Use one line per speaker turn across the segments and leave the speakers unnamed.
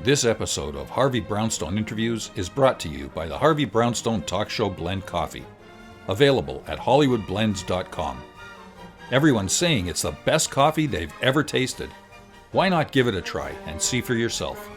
This episode of Harvey Brownstone Interviews is brought to you by the Harvey Brownstone Talk Show Blend Coffee, available at hollywoodblends.com. Everyone's saying it's the best coffee they've ever tasted. Why not give it a try and see for yourself?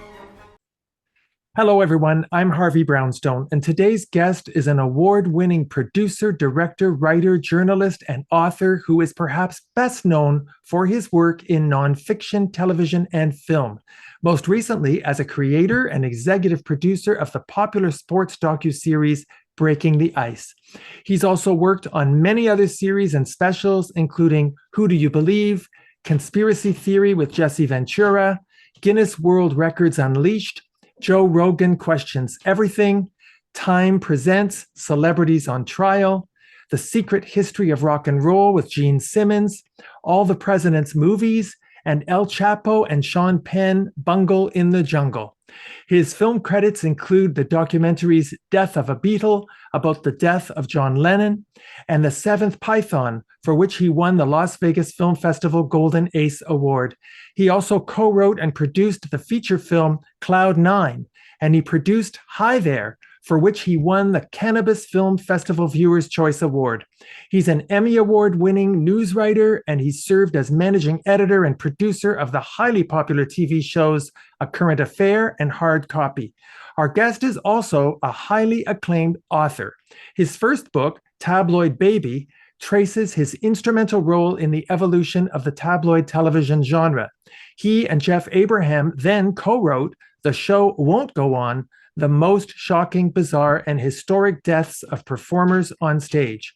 Hello, everyone. I'm Harvey Brownstone, and today's guest is an award-winning producer, director, writer, journalist, and author who is perhaps best known for his work in nonfiction, television, and film. Most recently, as a creator and executive producer of the popular sports docuseries Breaking the Ice. He's also worked on many other series and specials, including Who Do You Believe?, Conspiracy Theory with Jesse Ventura, Guinness World Records Unleashed, Joe Rogan Questions Everything, Time Presents Celebrities on Trial, The Secret History of Rock and Roll with Gene Simmons, All the President's Movies, and El Chapo and Sean Penn, Bungle in the Jungle. His film credits include the documentaries Death of a Beatle, about the death of John Lennon, and The Seventh Python, for which he won the Las Vegas Film Festival Golden Ace Award. He also co-wrote and produced the feature film Cloud Nine, and he produced Hi There, for which he won the Cannabis Film Festival Viewers' Choice Award. He's an Emmy Award-winning news writer, and he served as managing editor and producer of the highly popular TV shows A Current Affair and Hard Copy. Our guest is also a highly acclaimed author. His first book, Tabloid Baby, traces his instrumental role in the evolution of the tabloid television genre. He and Jeff Abraham then co-wrote The Show Won't Go On, The Most Shocking, Bizarre, and Historic Deaths of Performers on Stage.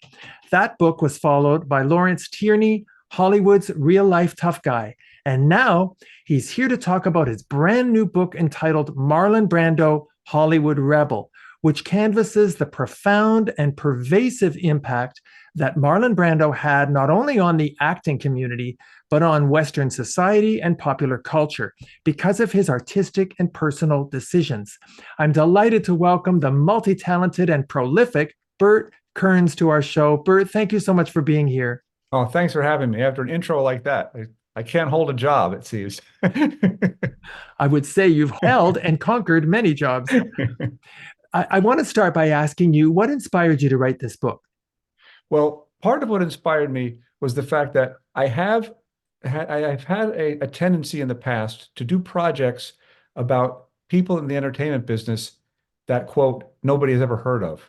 That book was followed by Lawrence Tierney, Hollywood's Real-Life Tough Guy. And now he's here to talk about his brand new book entitled Marlon Brando, Hollywood Rebel, which canvasses the profound and pervasive impact that Marlon Brando had not only on the acting community, but on Western society and popular culture because of his artistic and personal decisions. I'm delighted to welcome the multi-talented and prolific Burt Kearns to our show. Burt, thank you so much for being here.
Oh, thanks for having me. After an intro like that, I can't hold a job, it seems.
I would say you've held and conquered many jobs. I want to start by asking you, what inspired you to write this book?
Well, part of what inspired me was the fact that I've had a tendency in the past to do projects about people in the entertainment business that, quote, nobody has ever heard of.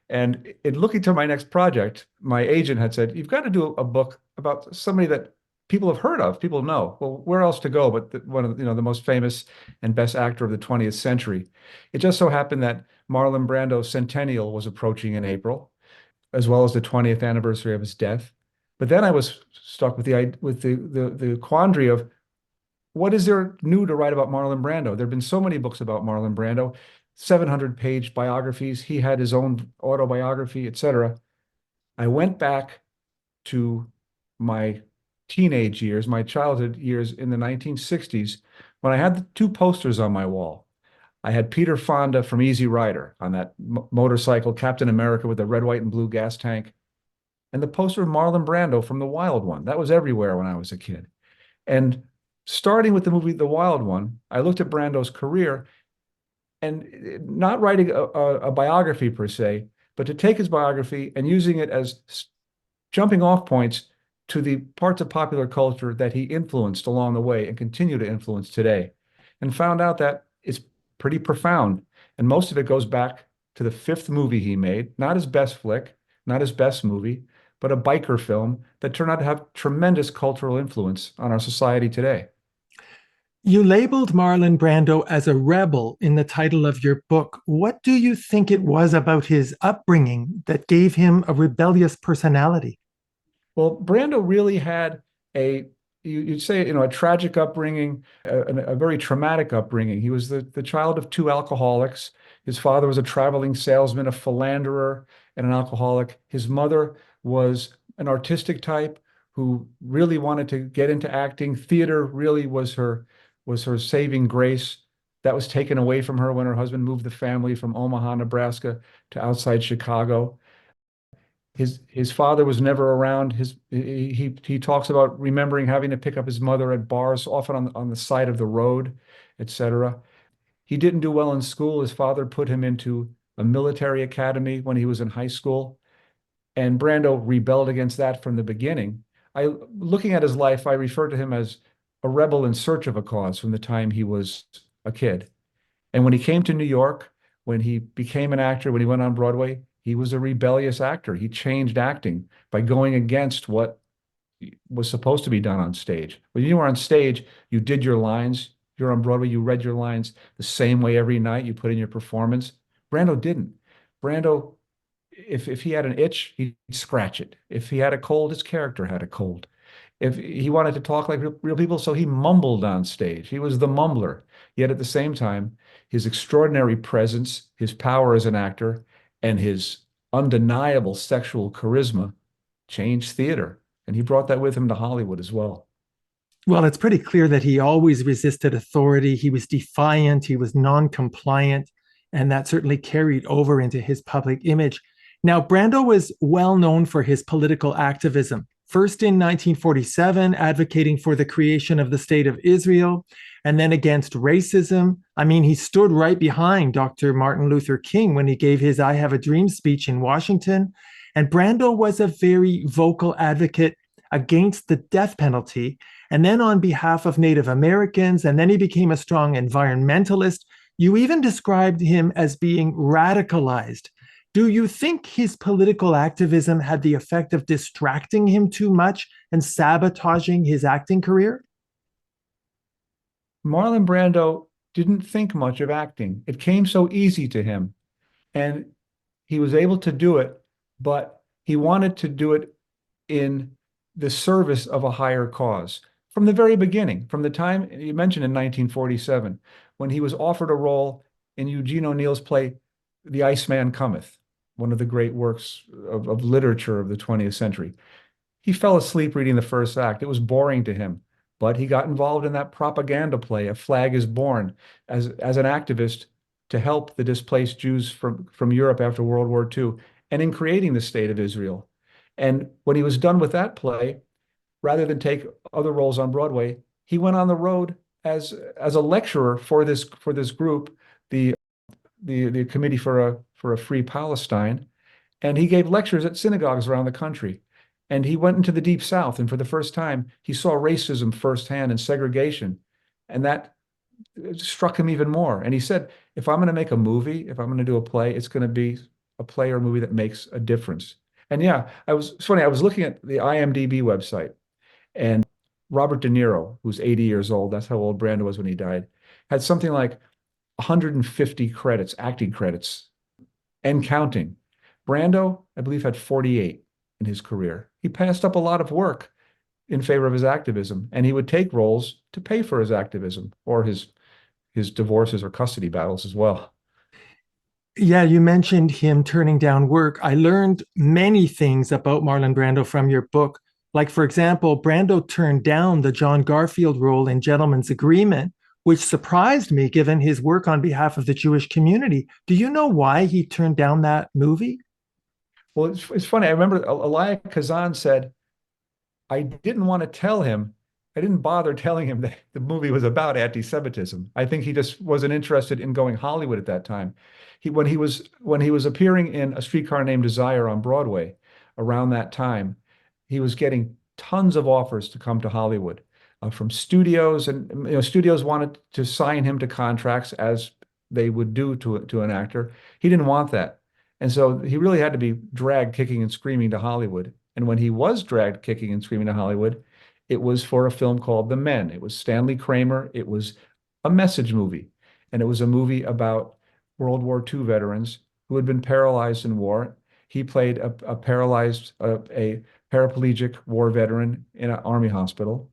And in looking to my next project, my agent had said, you've got to do a book about somebody that people have heard of, people know. Well, where else to go but one of the most famous and best actor of the 20th century. It just so happened that Marlon Brando's centennial was approaching in April, as well as the 20th anniversary of his death. But then I was stuck with the quandary of what is there new to write about Marlon Brando? There have been so many books about Marlon Brando, 700-page biographies. He had his own autobiography, etc. I went back to my teenage years, my childhood years in the 1960s, when I had the two posters on my wall. I had Peter Fonda from Easy Rider on that motorcycle, Captain America with the red, white, and blue gas tank, and the poster of Marlon Brando from The Wild One. That was everywhere when I was a kid. And starting with the movie The Wild One, I looked at Brando's career and not writing a biography per se, but to take his biography and using it as jumping off points to the parts of popular culture that he influenced along the way and continue to influence today, and found out that it's pretty profound. And most of it goes back to the fifth movie he made, not his best flick, not his best movie, but a biker film that turned out to have tremendous cultural influence on our society today.
You labeled Marlon Brando as a rebel in the title of your book. What do you think it was about his upbringing that gave him a rebellious personality?
Well, Brando really had you'd say, a tragic upbringing, a very traumatic upbringing. He was the child of two alcoholics. His father was a traveling salesman, a philanderer, and an alcoholic. His mother was an artistic type who really wanted to get into acting. Theater really was her saving grace. That was taken away from her when her husband moved the family from Omaha, Nebraska to outside Chicago. His father was never around. He talks about remembering having to pick up his mother at bars, often on the side of the road, etc. He didn't do well in school. His father put him into a military academy when he was in high school, and Brando rebelled against that from the beginning. Looking at his life, I refer to him as a rebel in search of a cause from the time he was a kid. And when he came to New York, when he became an actor, when he went on Broadway, he was a rebellious actor. He changed acting by going against what was supposed to be done on stage. When you were on stage, you did your lines. You're on Broadway, you read your lines the same way every night. You put in your performance. Brando didn't. Brando, if he had an itch, he'd scratch it. If he had a cold, his character had a cold. If he wanted to talk like real people, so he mumbled on stage. He was the mumbler. Yet at the same time, his extraordinary presence, his power as an actor, and his undeniable sexual charisma changed theater. And he brought that with him to Hollywood as well.
Well, it's pretty clear that he always resisted authority. He was defiant, he was non-compliant, and that certainly carried over into his public image. Now, Brando was well known for his political activism. First in 1947, advocating for the creation of the State of Israel, and then against racism. I mean, he stood right behind Dr. Martin Luther King when he gave his I Have a Dream speech in Washington. And Brando was a very vocal advocate against the death penalty, and then on behalf of Native Americans, and then he became a strong environmentalist. You even described him as being radicalized. Do you think his political activism had the effect of distracting him too much and sabotaging his acting career?
Marlon Brando didn't think much of acting. It came so easy to him, and he was able to do it, but he wanted to do it in the service of a higher cause. From the very beginning, from the time you mentioned in 1947, when he was offered a role in Eugene O'Neill's play, The Iceman Cometh, one of the great works of literature of the 20th century. He fell asleep reading the first act. It was boring to him, but he got involved in that propaganda play, A Flag is Born, as an activist to help the displaced Jews from Europe after World War II, and in creating the State of Israel. And when he was done with that play, rather than take other roles on Broadway, he went on the road as a lecturer for this group, the Committee for a Free Palestine, and he gave lectures at synagogues around the country. And he went into the Deep South, and for the first time, he saw racism firsthand and segregation, and that struck him even more. And he said, if I'm going to make a movie, if I'm going to do a play, it's going to be a play or a movie that makes a difference. And yeah, it's funny, I was looking at the IMDb website, and Robert De Niro, who's 80 years old, that's how old Brando was when he died, had something like 150 credits, acting credits, and counting. Brando, I believe, had 48 in his career. He passed up a lot of work in favor of his activism, and he would take roles to pay for his activism or his divorces or custody battles as well.
Yeah, you mentioned him turning down work. I learned many things about Marlon Brando from your book. Like, for example, Brando turned down the John Garfield role in Gentleman's Agreement, which surprised me given his work on behalf of the Jewish community. Do you know why he turned down that movie?
Well, it's funny. I remember Elia Kazan said, I didn't want to tell him, I didn't bother telling him that the movie was about anti-Semitism. I think he just wasn't interested in going Hollywood at that time. When he was appearing in A Streetcar Named Desire on Broadway around that time, he was getting tons of offers to come to Hollywood from studios, and studios wanted to sign him to contracts as they would do to an actor. He didn't want that. And so he really had to be dragged kicking and screaming to Hollywood. And when he was dragged kicking and screaming to Hollywood, it was for a film called The Men. It was Stanley Kramer. It was a message movie. And it was a movie about World War II veterans who had been paralyzed in war. He played a paraplegic war veteran in an army hospital.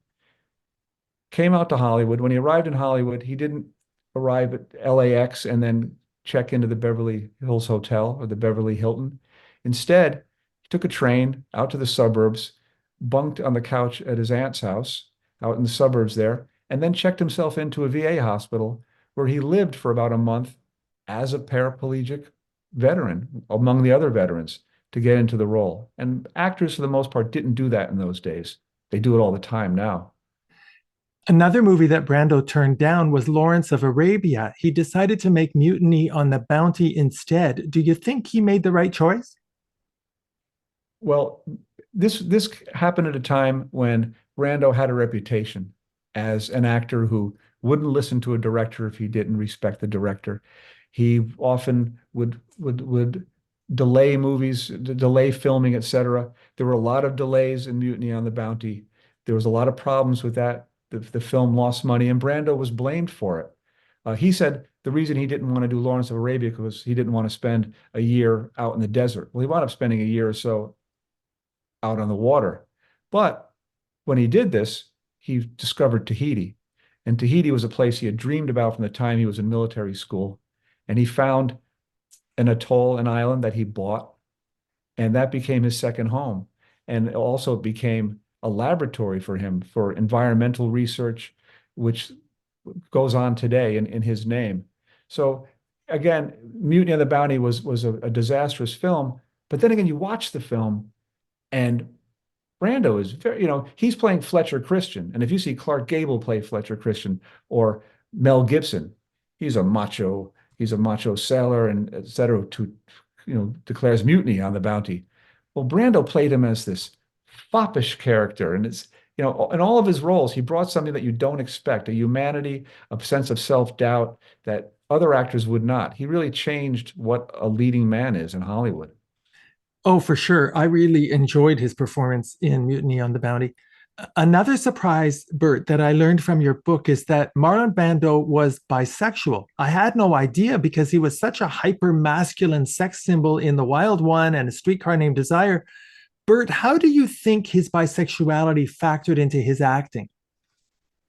Came out to Hollywood. When he arrived in Hollywood, he didn't arrive at LAX and then check into the Beverly Hills Hotel or the Beverly Hilton. Instead, he took a train out to the suburbs, bunked on the couch at his aunt's house out in the suburbs there, and then checked himself into a VA hospital where he lived for about a month as a paraplegic veteran among the other veterans to get into the role. And actors, for the most part, didn't do that in those days. They do it all the time now.
Another movie that Brando turned down was Lawrence of Arabia. He decided to make Mutiny on the Bounty instead. Do you think he made the right choice?
Well, this happened at a time when Brando had a reputation as an actor who wouldn't listen to a director if he didn't respect the director. He often would delay movies, delay filming, etc. There were a lot of delays in Mutiny on the Bounty. There was a lot of problems with that. The film lost money, and Brando was blamed for it. He said the reason he didn't want to do Lawrence of Arabia was he didn't want to spend a year out in the desert. Well, he wound up spending a year or so out on the water. But when he did this, he discovered Tahiti. And Tahiti was a place he had dreamed about from the time he was in military school. And he found an atoll, an island that he bought, and that became his second home. And also became a laboratory for him for environmental research, which goes on today in his name. So again, Mutiny on the Bounty was a disastrous film. But then again, you watch the film and Brando is very, he's playing Fletcher Christian. And if you see Clark Gable play Fletcher Christian or Mel Gibson, he's a macho sailor and et cetera, declares mutiny on the Bounty. Well, Brando played him as this foppish character. And in all of his roles, he brought something that you don't expect, a humanity, a sense of self-doubt that other actors would not. He really changed what a leading man is in Hollywood.
Oh, for sure. I really enjoyed his performance in Mutiny on the Bounty. Another surprise, Bert, that I learned from your book is that Marlon Brando was bisexual. I had no idea because he was such a hyper masculine sex symbol in The Wild One and A Streetcar Named Desire. Bert, how do you think his bisexuality factored into his acting?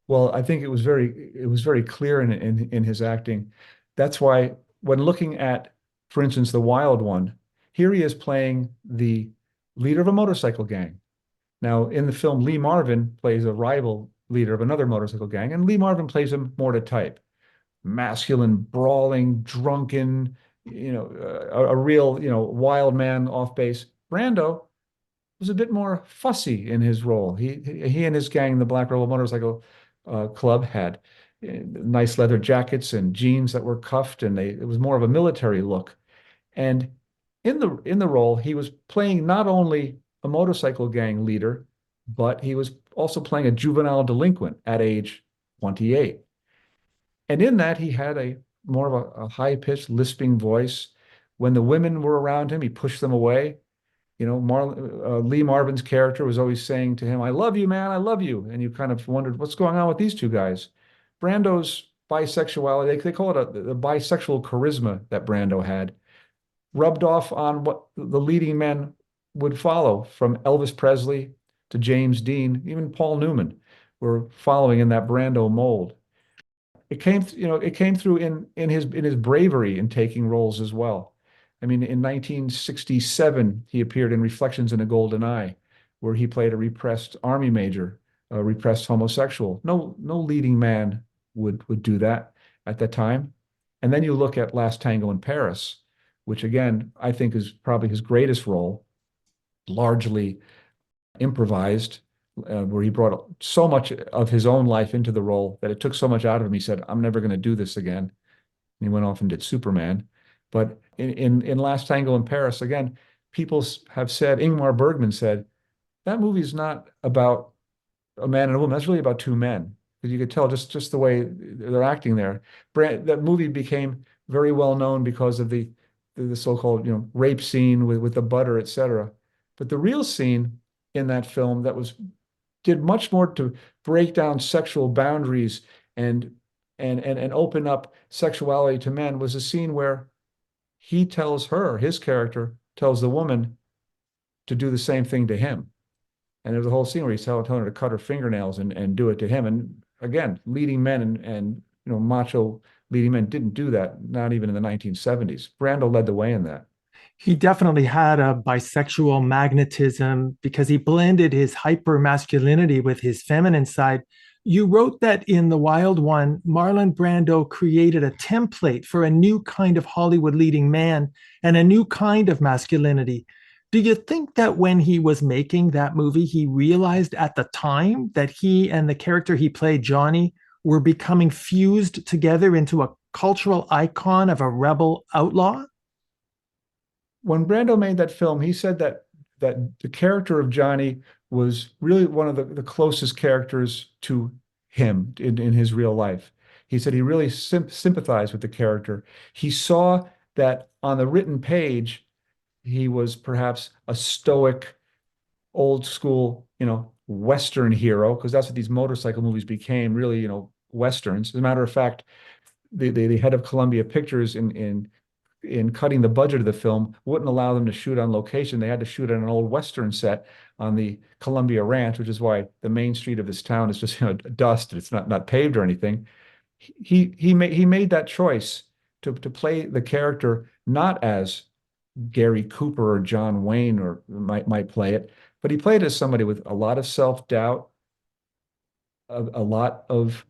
Well, I think it was very clear in his acting. That's why when looking at, for instance, The Wild One, here he is playing the leader of a motorcycle gang. Now, in the film, Lee Marvin plays a rival leader of another motorcycle gang, and Lee Marvin plays him more to type. Masculine, brawling, drunken, a real, wild man off base. Brando was a bit more fussy in his role. He and his gang, the Black Rebel Motorcycle Club, had nice leather jackets and jeans that were cuffed, and it was more of a military look. And in the role, he was playing not only a motorcycle gang leader, but he was also playing a juvenile delinquent at age 28. And in that, he had a more of a high-pitched, lisping voice. When the women were around him, he pushed them away. Lee Marvin's character was always saying to him, "I love you, man, I love you." And you kind of wondered, what's going on with these two guys? Brando's bisexuality, they call it the bisexual charisma that Brando had, rubbed off on what the leading men would follow, from Elvis Presley to James Dean, even Paul Newman were following in that Brando mold. It came through in his bravery in taking roles as well. I mean, in 1967, he appeared in Reflections in a Golden Eye, where he played a repressed army major, a repressed homosexual. No leading man would do that at that time. And then you look at Last Tango in Paris, which again, I think is probably his greatest role, largely improvised, where he brought so much of his own life into the role that it took so much out of him. He said, "I'm never going to do this again." And he went off and did Superman. But in Last Tango in Paris, again, people have said, Ingmar Bergman said, that movie is not about a man and a woman. That's really about two men. Because you could tell just the way they're acting there. That movie became very well known because of the so-called rape scene with the butter, etc. But the real scene in that film that did much more to break down sexual boundaries and open up sexuality to men was a scene where his character tells the woman to do the same thing to him. And there's a whole scene where he's telling her to cut her fingernails and do it to him. And again, leading men and macho leading men didn't do that, not even in the 1970s. Brando led the way in that.
He definitely had a bisexual magnetism because he blended his hyper masculinity with his feminine side. You wrote that in The Wild One, Marlon Brando created a template for a new kind of Hollywood leading man and a new kind of masculinity. Do you think that when he was making that movie, he realized at the time that he and the character he played, Johnny, were becoming fused together into a cultural icon of a rebel outlaw?
When Brando made that film, he said that the character of Johnny was really one of the closest characters to him in his real life. He said he really sympathized with the character. He saw that on the written page, he was perhaps a stoic, old school, Western hero, because that's what these motorcycle movies became, really, Westerns. As a matter of fact, the head of Columbia Pictures in cutting the budget of the film wouldn't allow them to shoot on location. They had to shoot on an old Western set on the Columbia Ranch, which is why the main street of this town is just dust. It's not paved or anything. He made that choice to play the character not as Gary Cooper or John Wayne or might play it, but he played as somebody with a lot of self-doubt, a lot of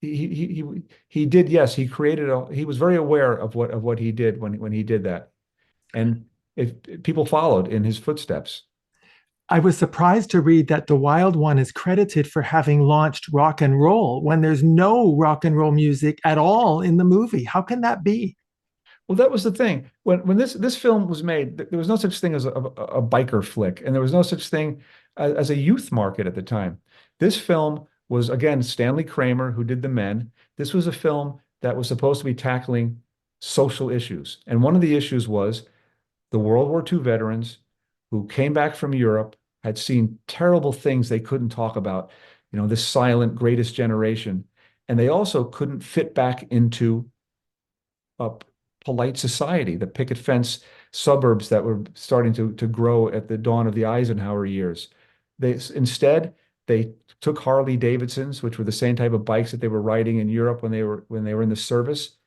he did, yes, he was very aware of what he did when he did that. And if people followed in his footsteps.
I was surprised to read that The Wild One is credited for having launched rock and roll when there's no rock and roll music at all in the movie. How can that be?
Well, that was the thing. When this film was made, there was no such thing as a biker flick, and there was no such thing as a youth market at the time. This film was, again, Stanley Kramer, who did The Men. This was a film that was supposed to be tackling social issues. And one of the issues was the World War II veterans who came back from Europe, had seen terrible things they couldn't talk about, this silent greatest generation. And they also couldn't fit back into a polite society, the picket fence suburbs that were starting to grow at the dawn of the Eisenhower years. Instead, they took Harley Davidsons, which were the same type of bikes that they were riding in Europe when they were in the service,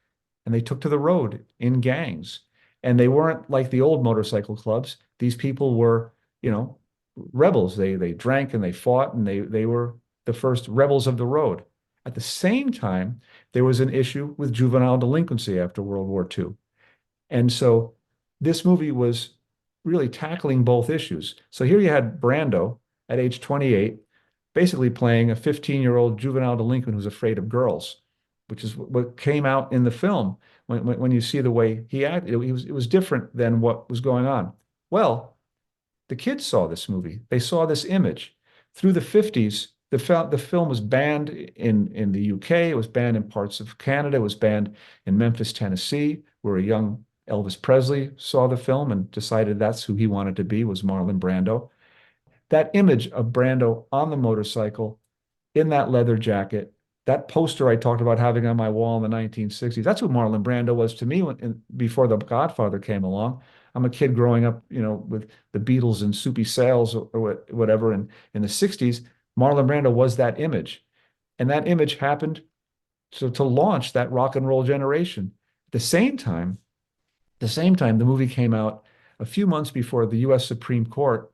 and they took to the road in gangs. And they weren't like the old motorcycle clubs. These people were, rebels. They drank and they fought, and they were the first rebels of the road. At the same time, there was an issue with juvenile delinquency after World War II. And so this movie was really tackling both issues. So here you had Brando at age 28, basically playing a 15-year-old juvenile delinquent who's afraid of girls, which is what came out in the film. When you see the way he acted, it was different than what was going on. Well, the kids saw this movie. They saw this image. Through the 50s, the film was banned in the UK. It was banned in parts of Canada. It was banned in Memphis, Tennessee, where a young Elvis Presley saw the film and decided that's who he wanted to be, was Marlon Brando. That image of Brando on the motorcycle in that leather jacket, that poster I talked about having on my wall in the 1960s, that's who Marlon Brando was to me before The Godfather came along. I'm a kid growing up, with the Beatles and Soupy Sales or whatever. And in the 60s, Marlon Brando was that image. And that image happened to launch that rock and roll generation. At the same time, the movie came out a few months before the U.S. Supreme Court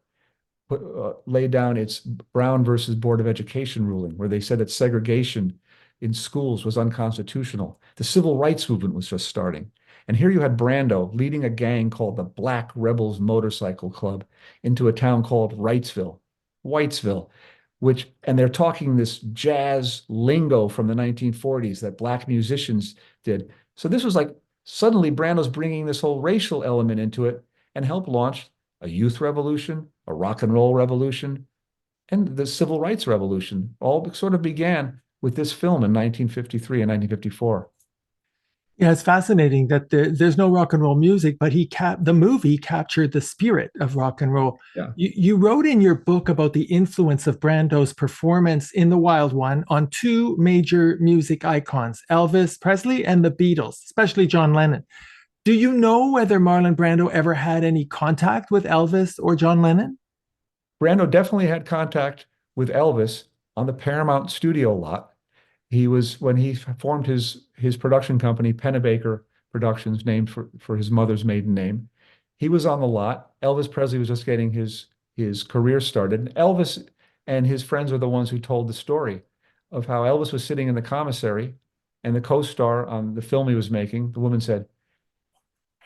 laid down its Brown versus Board of Education ruling, where they said that segregation in schools was unconstitutional. The civil rights movement was just starting. And here you had Brando leading a gang called the Black Rebels Motorcycle Club into a town called Whitesville, and they're talking this jazz lingo from the 1940s that black musicians did. So this was like suddenly Brando's bringing this whole racial element into it and helped launch a youth revolution, a rock and roll revolution, and the civil rights revolution. All sort of began with this film in 1953 and 1954.
Yeah, it's fascinating that there's no rock and roll music, but the movie captured the spirit of rock and roll.
Yeah.
You wrote in your book about the influence of Brando's performance in The Wild One on two major music icons, Elvis Presley and the Beatles, especially John Lennon. Do you know whether Marlon Brando ever had any contact with Elvis or John Lennon?
Brando definitely had contact with Elvis on the Paramount studio lot. When he formed his production company, Pennebaker Productions, named for his mother's maiden name. He was on the lot. Elvis Presley was just getting his career started. And Elvis and his friends were the ones who told the story of how Elvis was sitting in the commissary, and the co-star on the film he was making, the woman said,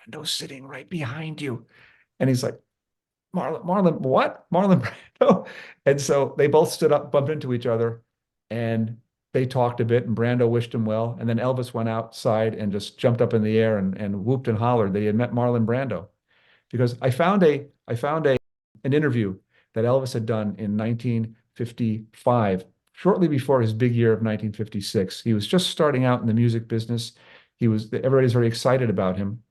"Brando's sitting right behind you." And he's like, Marlon, what? Marlon Brando? And so they both stood up, bumped into each other, and they talked a bit, and Brando wished him well. And then Elvis went outside and just jumped up in the air and whooped and hollered that he had met Marlon Brando. Because I found an interview that Elvis had done in 1955, shortly before his big year of 1956. He was just starting out in the music business. Everybody's very excited about him.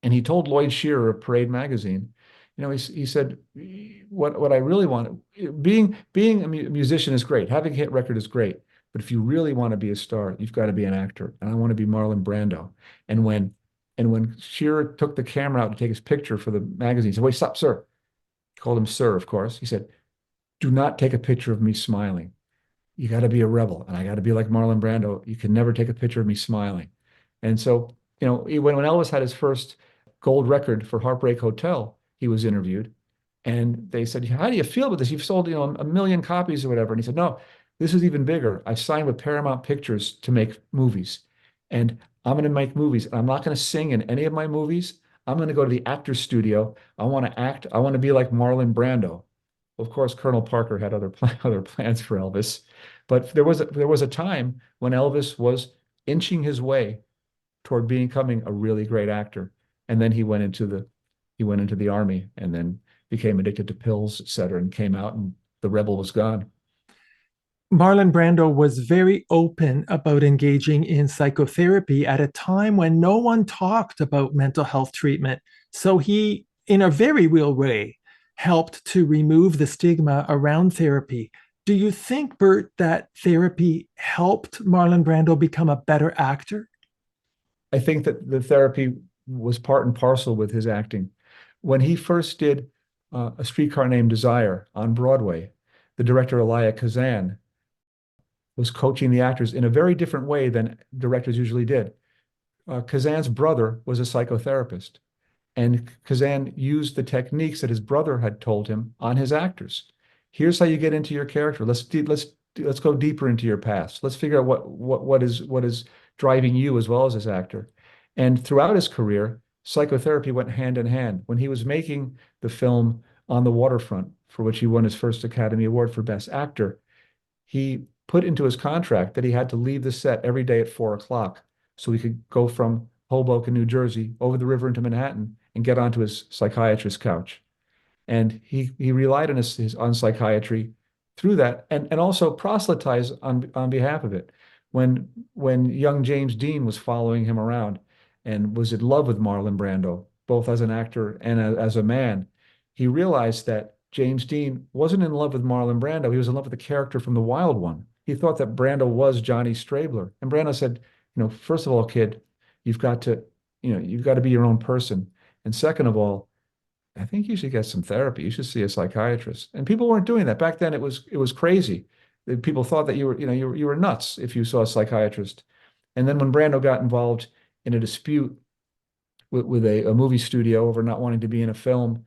And he told Lloyd Shearer of Parade magazine, he said, what I really want, being a musician is great. Having a hit record is great. But if you really want to be a star, you've got to be an actor. And I want to be Marlon Brando. And when Shearer took the camera out to take his picture for the magazine, he said, wait, stop, sir. He called him sir, of course. He said, do not take a picture of me smiling. You got to be a rebel. And I got to be like Marlon Brando. You can never take a picture of me smiling. And so, when Elvis had his first gold record for Heartbreak Hotel, he was interviewed. And they said, how do you feel about this? You've sold, a million copies or whatever. And he said, no, this is even bigger. I signed with Paramount Pictures to make movies. And I'm going to make movies. I'm not going to sing in any of my movies. I'm going to go to the actor's studio. I want to act. I want to be like Marlon Brando. Of course, Colonel Parker had other plans for Elvis, but there was a time when Elvis was inching his way toward becoming a really great actor, and then he went into the army, and then became addicted to pills, et cetera, and came out, and the rebel was gone.
Marlon Brando was very open about engaging in psychotherapy at a time when no one talked about mental health treatment. So he, in a very real way, helped to remove the stigma around therapy. Do you think, Bert, that therapy helped Marlon Brando become a better actor?
I think that the therapy was part and parcel with his acting. When he first did A Streetcar Named Desire on Broadway, the director Elia Kazan was coaching the actors in a very different way than directors usually did. Kazan's brother was a psychotherapist, and Kazan used the techniques that his brother had told him on his actors. Here's how you get into your character. Let's go deeper into your past. Let's figure out what is driving you as well as his actor. And throughout his career, psychotherapy went hand in hand. When he was making the film On the Waterfront, for which he won his first Academy Award for Best Actor, he put into his contract that he had to leave the set every day at 4 o'clock so he could go from Hoboken, New Jersey, over the river into Manhattan and get onto his psychiatrist's couch. And he relied on his on psychiatry through that, and also proselytized on behalf of it. When young James Dean was following him around and was in love with Marlon Brando, both as an actor and as a man, he realized that James Dean wasn't in love with Marlon Brando. He was in love with the character from The Wild One. He thought that Brando was Johnny Strabler. And Brando said, first of all, kid, you've got to, you've got to be your own person. And second of all, I think you should get some therapy. You should see a psychiatrist. And people weren't doing that. Back then it was crazy. People thought that you were nuts if you saw a psychiatrist. And then when Brando got involved in a dispute with a movie studio over not wanting to be in a film,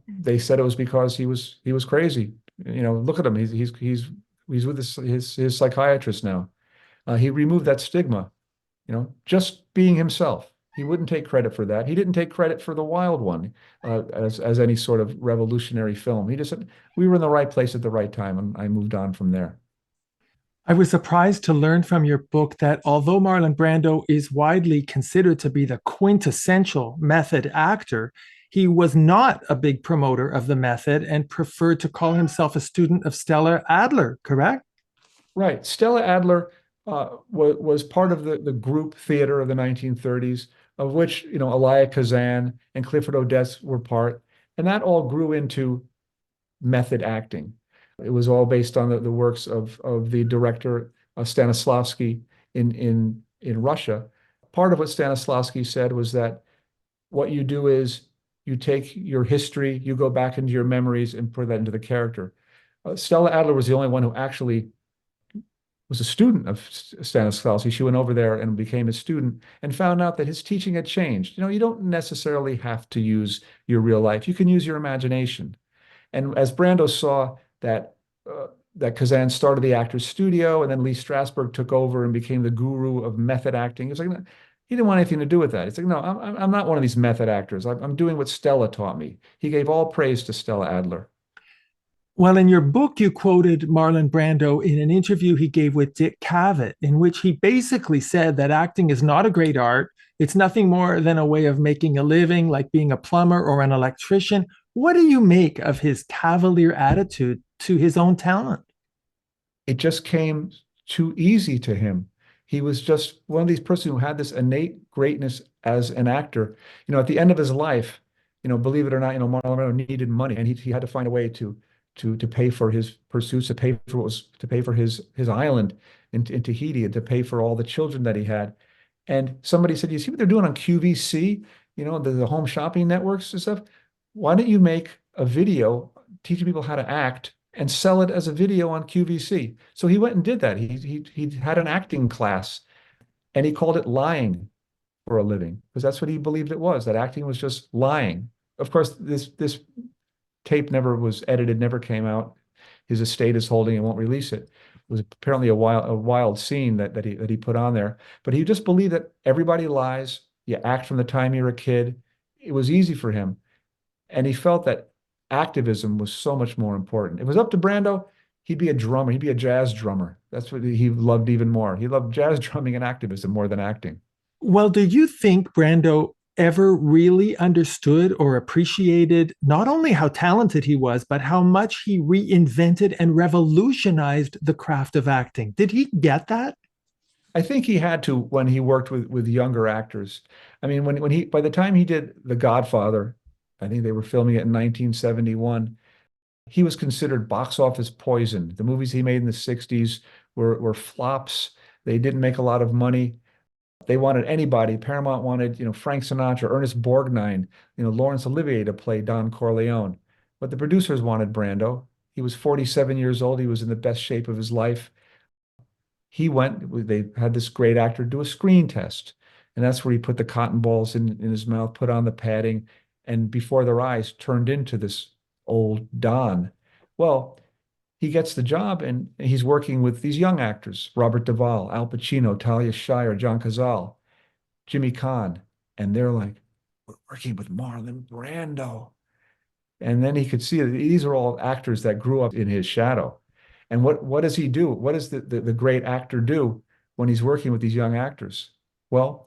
they said it was because he was crazy. Look at him. He's with his psychiatrist now. He removed that stigma. Just being himself. He wouldn't take credit for that. He didn't take credit for The Wild One as any sort of revolutionary film. He just said we were in the right place at the right time, and I moved on from there.
I was surprised to learn from your book that although Marlon Brando is widely considered to be the quintessential method actor, he was not a big promoter of the method and preferred to call himself a student of Stella Adler, correct?
Right. Stella Adler was part of the group theater of the 1930s, of which, Elia Kazan and Clifford Odets were part. And that all grew into method acting. It was all based on the works of the director Stanislavski in Russia. Part of what Stanislavski said was that what you do is you take your history, you go back into your memories and put that into the character. Stella Adler was the only one who actually was a student of Stanislavski. She went over there and became a student and found out that his teaching had changed. You don't necessarily have to use your real life. You can use your imagination. And as Brando saw that Kazan started the Actors Studio, and then Lee Strasberg took over and became the guru of method acting, it's like, He didn't want anything to do with that. He's like, no, I'm not one of these method actors. I'm doing what Stella taught me. He gave all praise to Stella Adler.
Well, in your book, you quoted Marlon Brando in an interview he gave with Dick Cavett, in which he basically said that acting is not a great art. It's nothing more than a way of making a living, like being a plumber or an electrician. What do you make of his cavalier attitude to his own talent?
It just came too easy to him. He was just one of these persons who had this innate greatness as an actor. At the end of his life, believe it or not, Marlon Brando needed money, and he had to find a way to pay for his pursuits, to pay for his island in Tahiti, and to pay for all the children that he had. And somebody said, "You see what they're doing on QVC? The home shopping networks and stuff. Why don't you make a video teaching people how to act and sell it as a video on QVC?" So he went and did that. He had an acting class, and he called it lying for a living, because that's what he believed it was, that acting was just lying. Of course, this tape never was edited, never came out. His estate is holding and won't release it. It was apparently a wild scene that he put on there. But he just believed that everybody lies. You act from the time you're a kid. It was easy for him. And he felt that activism was so much more important. If it was up to Brando, he'd be a drummer. He'd be a jazz drummer. That's what he loved even more. He loved jazz drumming and activism more than acting.
Well, do you think Brando ever really understood or appreciated not only how talented he was, but how much he reinvented and revolutionized the craft of acting? Did he get that?
I think he had to when he worked with younger actors. I mean, by the time he did The Godfather, I think they were filming it in 1971. He was considered box office poison. The movies he made in the 60s were flops. They didn't make a lot of money. They wanted anybody. Paramount wanted, Frank Sinatra, Ernest Borgnine, Laurence Olivier to play Don Corleone. But the producers wanted Brando. He was 47 years old. He was in the best shape of his life. They had this great actor do a screen test. And that's where he put the cotton balls in his mouth, put on the padding, and before their eyes turned into this old Don. Well, he gets the job, and he's working with these young actors, Robert Duvall, Al Pacino, Talia Shire, John Cazale, Jimmy Caan. And they're like, "We're working with Marlon Brando." And then he could see that these are all actors that grew up in his shadow. And what does he do? What does the great actor do when he's working with these young actors? Well,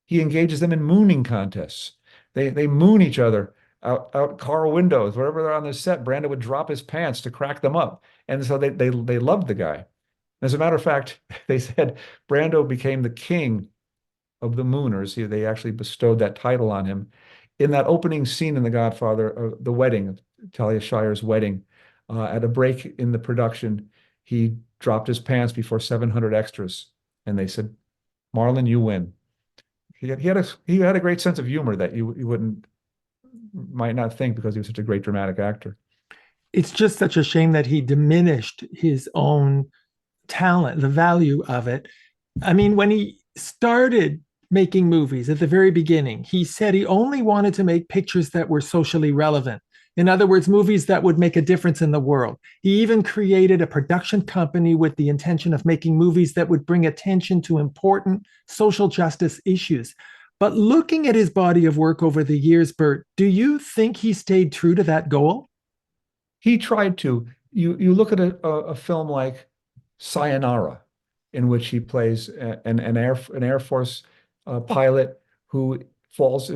he engages them in mooning contests. They moon each other out car windows, wherever they're on the set. Brando would drop his pants to crack them up. And so they loved the guy. As a matter of fact, they said Brando became the king of the mooners. They actually bestowed that title on him. In that opening scene in The Godfather, the wedding, Talia Shire's wedding, at a break in the production, he dropped his pants before 700 extras. And they said, "Marlon, you win." He had a great sense of humor that you might not think, because he was such a great dramatic actor.
It's just such a shame that he diminished his own talent, the value of it. I mean, when he started making movies at the very beginning, he said he only wanted to make pictures that were socially relevant. In other words, movies that would make a difference in the world. He even created a production company with the intention of making movies that would bring attention to important social justice issues. But looking at his body of work over the years, Bert, do you think he stayed true to that goal?
He tried to. You look at a film like Sayonara, in which he plays an Air Force pilot who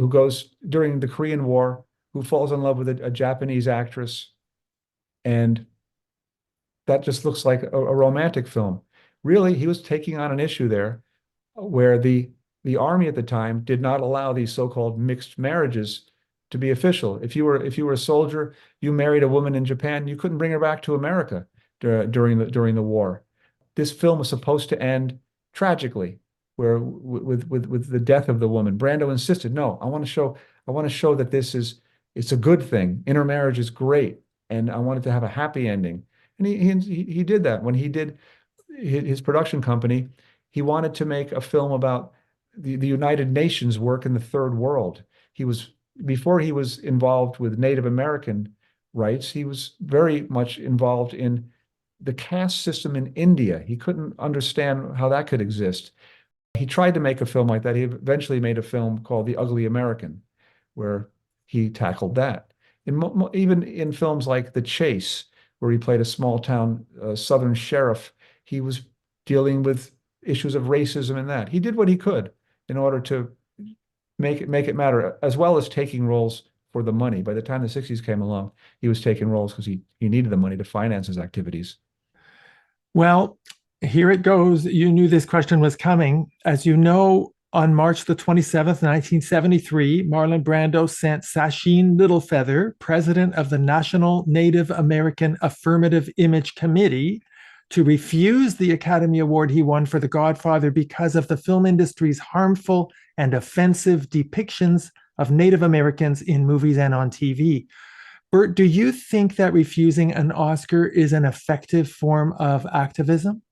goes during the Korean War, who falls in love with a Japanese actress, and that just looks like a romantic film. Really, he was taking on an issue there where the army at the time did not allow these so-called mixed marriages to be official. If you were a soldier, you married a woman in Japan, you couldn't bring her back to America during the war. This film was supposed to end tragically, where with the death of the woman. Brando insisted, "No, I want to show that it's a good thing. Intermarriage is great, and I wanted to have a happy ending." And he did that. When he did his production company, he wanted to make a film about the United Nations work in the third world. Before he was involved with Native American rights, he was very much involved in the caste system in India. He couldn't understand how that could exist. He tried to make a film like that. He eventually made a film called The Ugly American, where he tackled that. Even in films like The Chase, where he played a small town Southern sheriff, he was dealing with issues of racism in that. He did what he could in order to make it matter, as well as taking roles for the money. By the time the 60s came along, he was taking roles because he needed the money to finance his activities.
Well, here it goes. You knew this question was coming. As you know, on March the 27th, 1973, Marlon Brando sent Sacheen Littlefeather, president of the National Native American Affirmative Image Committee, to refuse the Academy Award he won for The Godfather because of the film industry's harmful and offensive depictions of Native Americans in movies and on TV. Bert, do you think that refusing an Oscar is an effective form of activism?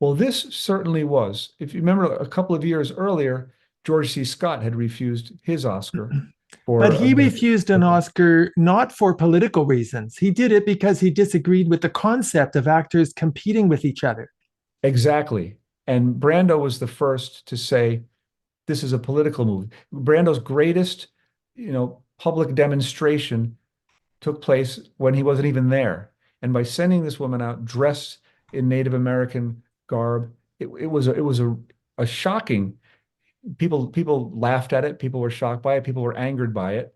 Well, this certainly was. If you remember a couple of years earlier, George C. Scott had refused his Oscar
But
for
he refused an Oscar not for political reasons. He did it because he disagreed with the concept of actors competing with each other.
Exactly. And Brando was the first to say, this is a political movie. Brando's greatest, public demonstration took place when he wasn't even there. And by sending this woman out dressed in Native American garb, it was a shocking. People laughed at it. People were shocked by it. People were angered by it.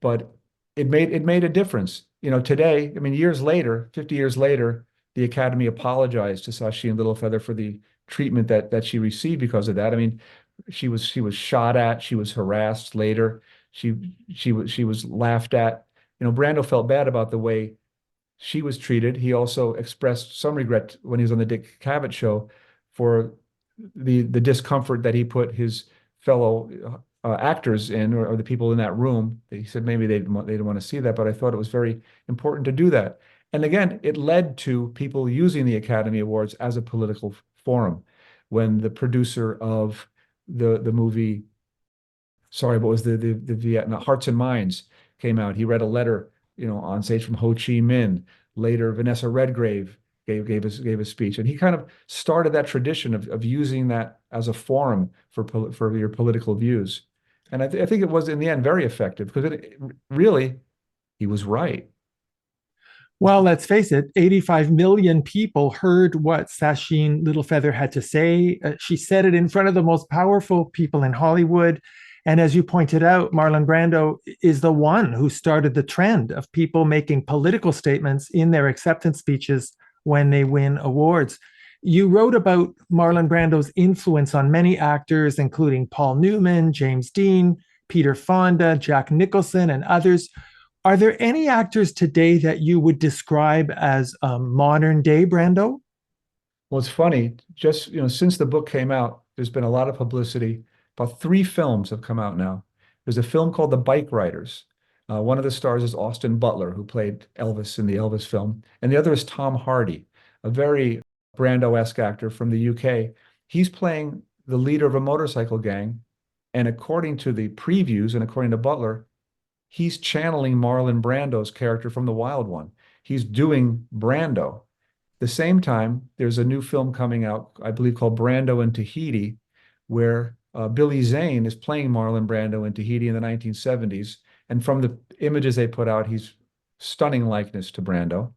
But it made a difference. Today, I mean, years later, 50 years later, the Academy apologized to Sacheen Littlefeather for the treatment that she received because of that. I mean, she was shot at, she was harassed later, she was laughed at. Brando felt bad about the way she was treated. He also expressed some regret when he was on the Dick Cavett show for the discomfort that he put his fellow actors in, or the people in that room. He said maybe they didn't want to see that, but I thought it was very important to do that. And again, it led to people using the Academy Awards as a political forum. When the producer of the movie, sorry, what was the Vietnam Hearts and Minds came out, he read a letter, on stage from Ho Chi Minh. Later, Vanessa Redgrave gave a speech, and he kind of started that tradition of using that as a forum for your political views. And I think it was in the end very effective because it really, he was right.
Well, let's face it, 85 million people heard what Sacheen Littlefeather had to say. She said it in front of the most powerful people in Hollywood. And as you pointed out, Marlon Brando is the one who started the trend of people making political statements in their acceptance speeches when they win awards. You wrote about Marlon Brando's influence on many actors, including Paul Newman, James Dean, Peter Fonda, Jack Nicholson, and others. Are there any actors today that you would describe as modern day Brando?
Well, it's funny, just since the book came out, there's been a lot of publicity. About 3 films have come out now. There's a film called The Bike Riders. One of the stars is Austin Butler, who played Elvis in the Elvis film, and the other is Tom Hardy, a very Brando-esque actor from the UK. He's playing the leader of a motorcycle gang, and according to the previews and according to Butler, he's channeling Marlon Brando's character from The Wild One. He's doing Brando. The same time, there's a new film coming out, I believe, called Brando in Tahiti, where Billy Zane is playing Marlon Brando in Tahiti in the 1970s. And from the images they put out, he's stunning likeness to Brando.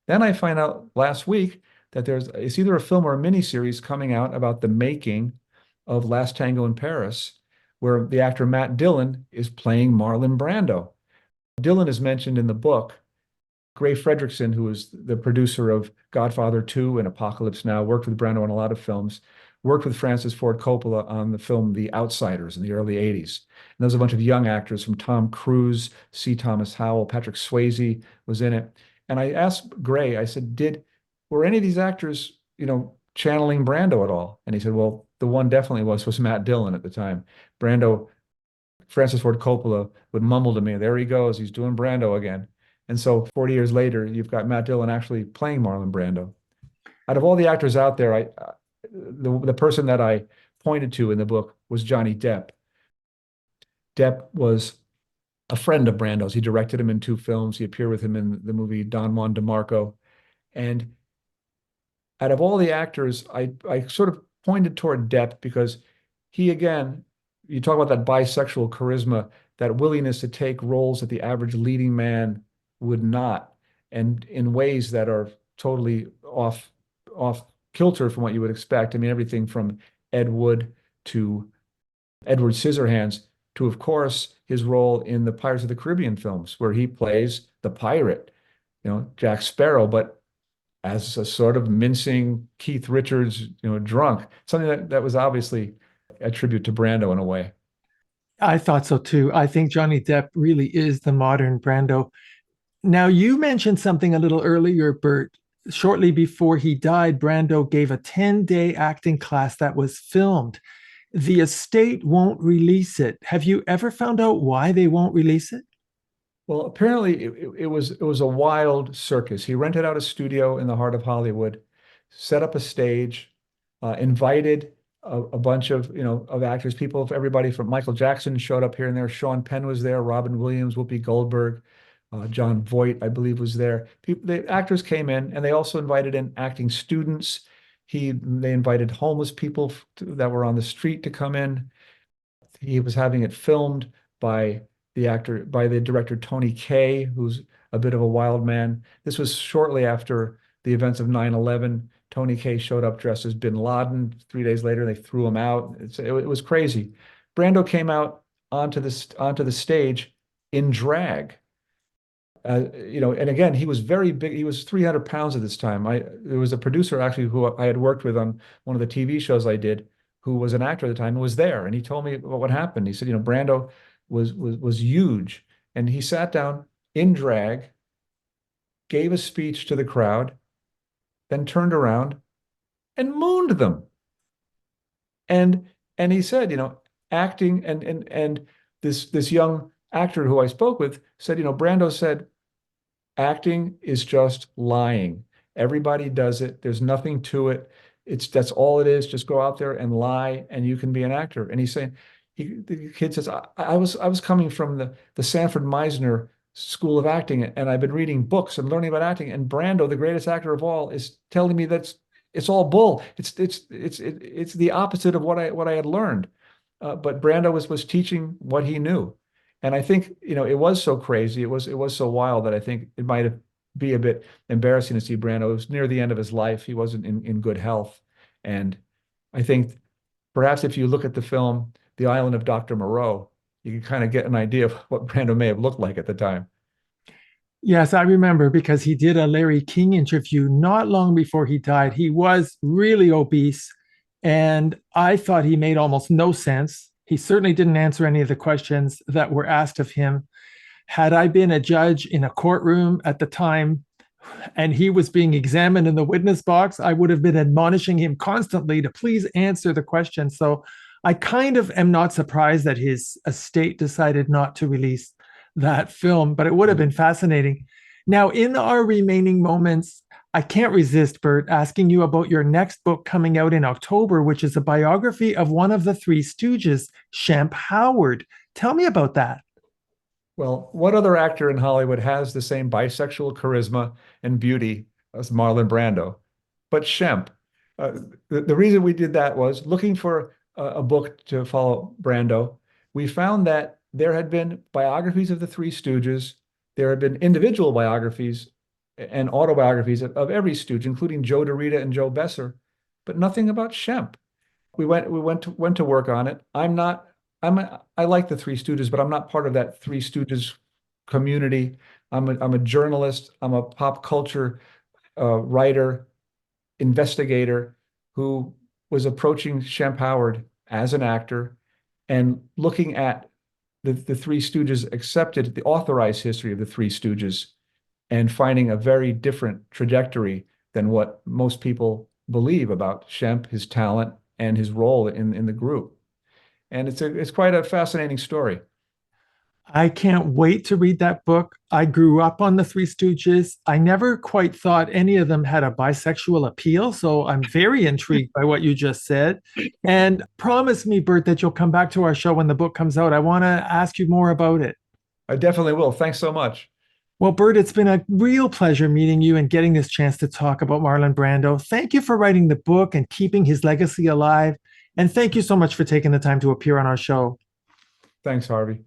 Then I find out last week that it's either a film or a miniseries coming out about the making of Last Tango in Paris, where the actor Matt Dillon is playing Marlon Brando. Dillon is mentioned in the book. Gray Fredrickson, who was the producer of Godfather 2 and Apocalypse Now, worked with Brando on a lot of films, worked with Francis Ford Coppola on the film The Outsiders in the early 80s. And there was a bunch of young actors from Tom Cruise, C. Thomas Howell, Patrick Swayze was in it. And I asked Gray, I said, were any of these actors, channeling Brando at all? And he said, well, the one definitely was Matt Dillon at the time. Brando, Francis Ford Coppola would mumble to me, there he goes, he's doing Brando again. And so 40 years later, you've got Matt Dillon actually playing Marlon Brando. Out of all the actors out there, the person that I pointed to in the book was Johnny Depp. Depp was a friend of Brando's. He directed him in 2 films. He appeared with him in the movie Don Juan DeMarco. And out of all the actors, I sort of pointed toward depth because he, again, you talk about that bisexual charisma, that willingness to take roles that the average leading man would not, and in ways that are totally off kilter from what you would expect. I mean, everything from Ed Wood to Edward Scissorhands to, of course, his role in the Pirates of the Caribbean films, where he plays the pirate, Jack Sparrow, but as a sort of mincing Keith Richards, drunk, something that was obviously a tribute to Brando in a way.
I thought so too. I think Johnny Depp really is the modern Brando. Now, you mentioned something a little earlier, Bert. Shortly before he died, Brando gave a 10-day acting class that was filmed. The estate won't release it. Have you ever found out why they won't release it?
Well, apparently it was a wild circus. He rented out a studio in the heart of Hollywood, set up a stage, invited a bunch of actors, everybody from Michael Jackson showed up here and there. Sean Penn was there, Robin Williams, Whoopi Goldberg, John Voight, I believe, was there. The actors came in, and they also invited in acting students. They invited homeless people that were on the street to come in. He was having it filmed by the director Tony Kaye, who's a bit of a wild man. This was shortly after the events of 9/11. Tony Kaye showed up dressed as Bin Laden. 3 days later, they threw him out. It was crazy. Brando came out onto the stage in drag. And again, he was very big. He was 300 pounds at this time. There was a producer actually who I had worked with on one of the TV shows I did, who was an actor at the time and was there. And he told me what happened. He said, Brando was huge. And he sat down in drag, gave a speech to the crowd, then turned around and mooned them. And he said, acting and this young actor who I spoke with said, Brando said, acting is just lying. Everybody does it. There's nothing to it. That's all it is. Just go out there and lie, and you can be an actor. And he's saying, the kid says, I was coming from the Sanford Meisner School of Acting, and I've been reading books and learning about acting. And Brando, the greatest actor of all, is telling me that it's all bull. It's the opposite of what I had learned. But Brando was teaching what he knew. And I think, it was so crazy. It was so wild that I think it might be a bit embarrassing to see Brando. It was near the end of his life. He wasn't in good health. And I think perhaps if you look at the film, The Island of Dr. Moreau, you can kind of get an idea of what Brando may have looked like at the time.
Yes, I remember because he did a Larry King interview not long before he died. He was really obese, and I thought he made almost no sense. He certainly didn't answer any of the questions that were asked of him. Had I been a judge in a courtroom at the time and he was being examined in the witness box, I would have been admonishing him constantly to please answer the question. So I kind of am not surprised that his estate decided not to release that film, but it would have been fascinating. Now, in our remaining moments, I can't resist, Bert, asking you about your next book coming out in October, which is a biography of one of the Three Stooges, Shemp Howard. Tell me about that.
Well, what other actor in Hollywood has the same bisexual charisma and beauty as Marlon Brando? But Shemp. The reason we did that was looking for a book to follow Brando. We found that there had been biographies of the Three Stooges. There had been individual biographies and autobiographies of every Stooge, including Joe DeRita and Joe Besser, but nothing about Shemp. We went to work on it. I like the Three Stooges, but I'm not part of that Three Stooges community. I'm a journalist. I'm a pop culture writer, investigator who was approaching Shemp Howard as an actor and looking at the Three Stooges, accepted the authorized history of the Three Stooges, and finding a very different trajectory than what most people believe about Shemp, his talent, and his role in the group. And it's quite a fascinating story.
I can't wait to read that book. I grew up on the Three Stooges. I never quite thought any of them had a bisexual appeal, so I'm very intrigued by what you just said. And promise me, Bert, that you'll come back to our show when the book comes out. I want to ask you more about it.
I definitely will. Thanks so much.
Well, Bert, it's been a real pleasure meeting you and getting this chance to talk about Marlon Brando. Thank you for writing the book and keeping his legacy alive. And thank you so much for taking the time to appear on our show.
Thanks, Harvey.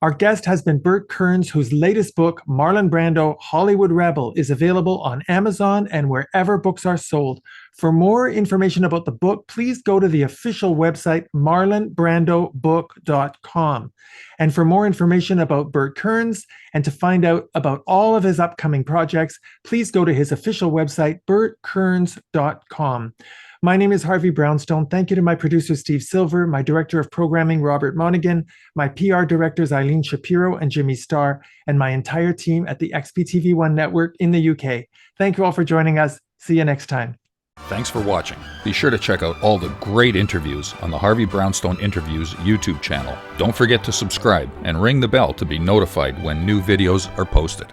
Our guest has been Burt Kearns, whose latest book, Marlon Brando, Hollywood Rebel, is available on Amazon and wherever books are sold. For more information about the book, please go to the official website, marlonbrandobook.com. And for more information about Burt Kearns and to find out about all of his upcoming projects, please go to his official website, burtkearns.com. My name is Harvey Brownstone. Thank you to my producer, Steve Silver, my director of programming, Robert Monaghan, my PR directors, Eileen Shapiro and Jimmy Starr, and my entire team at the XPTV1 network in the UK. Thank you all for joining us. See you next time.
Thanks for watching. Be sure to check out all the great interviews on the Harvey Brownstone Interviews YouTube channel. Don't forget to subscribe and ring the bell to be notified when new videos are posted.